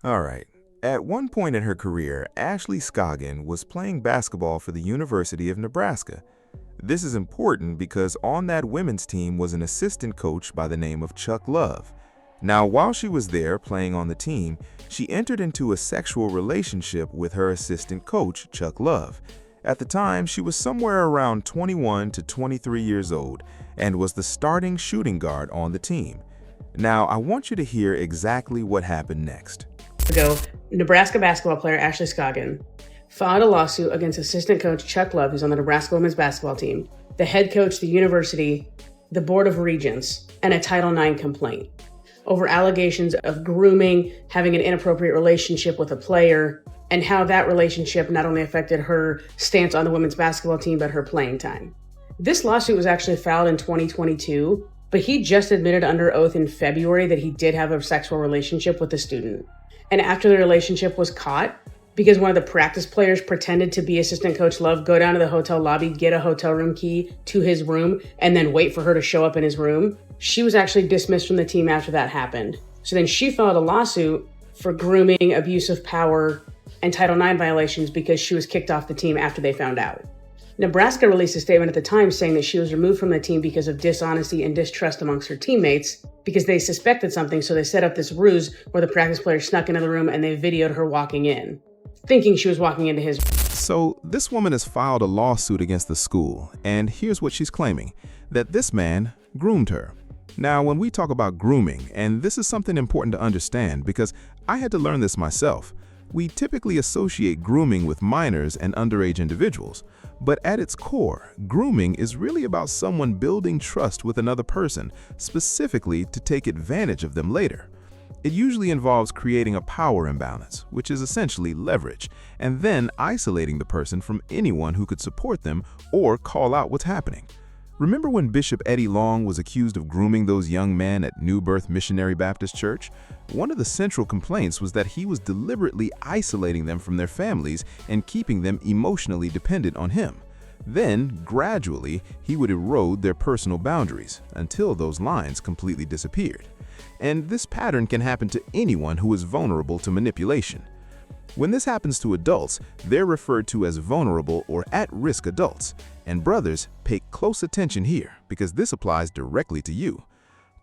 All right. At one point in her career, Ashley Scoggin was playing basketball for the University of Nebraska. This is important because on that women's team was an assistant coach by the name of Chuck Love. Now, while she was there playing on the team, she entered into a sexual relationship with her assistant coach, Chuck Love. At the time, she was somewhere around 21 to 23 years old and was the starting shooting guard on the team. Now, I want you to hear exactly what happened next. Ago, Nebraska basketball player Ashley Scoggin filed a lawsuit against assistant coach Chuck Love, who's on the Nebraska women's basketball team, the head coach, the university, the Board of Regents, and a Title IX complaint over allegations of grooming, having an inappropriate relationship with a player, and how that relationship not only affected her stance on the women's basketball team, but her playing time. This lawsuit was actually filed in 2022, but he just admitted under oath in February that he did have a sexual relationship with a student. And after the relationship was caught, because one of the practice players pretended to be assistant coach Love, go down to the hotel lobby, get a hotel room key to his room, and then wait for her to show up in his room, she was actually dismissed from the team after that happened. So then she filed a lawsuit for grooming, abuse of power, and Title IX violations because she was kicked off the team after they found out. Nebraska released a statement at the time saying that she was removed from the team because of dishonesty and distrust amongst her teammates because they suspected something, so they set up this ruse where the practice player snuck into the room and they videoed her walking in, thinking she was walking into his. So, this woman has filed a lawsuit against the school, and here's what she's claiming, that this man groomed her. Now, when we talk about grooming, and this is something important to understand because I had to learn this myself, we typically associate grooming with minors and underage individuals. But at its core, grooming is really about someone building trust with another person, specifically to take advantage of them later. It usually involves creating a power imbalance, which is essentially leverage, and then isolating the person from anyone who could support them or call out what's happening. Remember when Bishop Eddie Long was accused of grooming those young men at New Birth Missionary Baptist Church? One of the central complaints was that he was deliberately isolating them from their families and keeping them emotionally dependent on him. Then, gradually, he would erode their personal boundaries until those lines completely disappeared. And this pattern can happen to anyone who is vulnerable to manipulation. When this happens to adults, they're referred to as vulnerable or at-risk adults. And brothers, pay close attention here because this applies directly to you.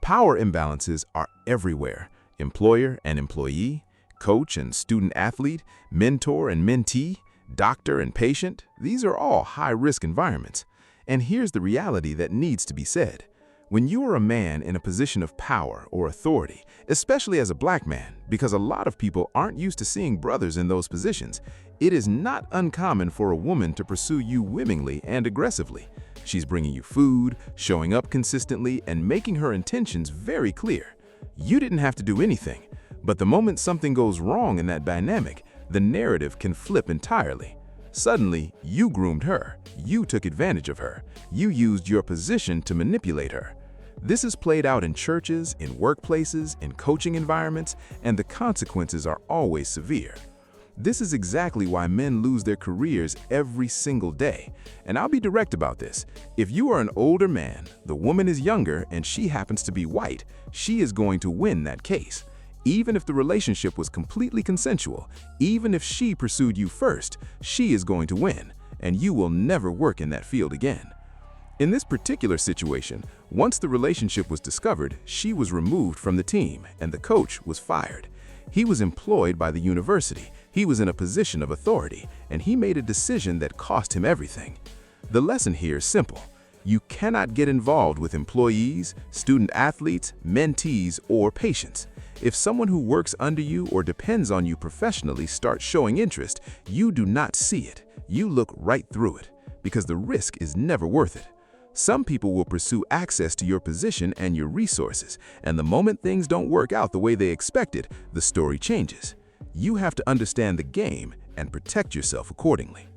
Power imbalances are everywhere. Employer and employee, coach and student athlete, mentor and mentee, doctor and patient, these are all high-risk environments. And here's the reality that needs to be said. When you are a man in a position of power or authority, especially as a black man, because a lot of people aren't used to seeing brothers in those positions, it is not uncommon for a woman to pursue you willingly and aggressively. She's bringing you food, showing up consistently, and making her intentions very clear. You didn't have to do anything, but the moment something goes wrong in that dynamic, the narrative can flip entirely. Suddenly, you groomed her, you took advantage of her, you used your position to manipulate her. This is played out in churches, in workplaces, in coaching environments, and the consequences are always severe. This is exactly why men lose their careers every single day. And I'll be direct about this. If you are an older man, the woman is younger, and she happens to be white, she is going to win that case. Even if the relationship was completely consensual, even if she pursued you first, she is going to win, and you will never work in that field again. In this particular situation, once the relationship was discovered, she was removed from the team and the coach was fired. He was employed by the university, he was in a position of authority, and he made a decision that cost him everything. The lesson here is simple. You cannot get involved with employees, student athletes, mentees, or patients. If someone who works under you or depends on you professionally starts showing interest, you do not see it. You look right through it, because the risk is never worth it. Some people will pursue access to your position and your resources, and the moment things don't work out the way they expected, the story changes. You have to understand the game and protect yourself accordingly.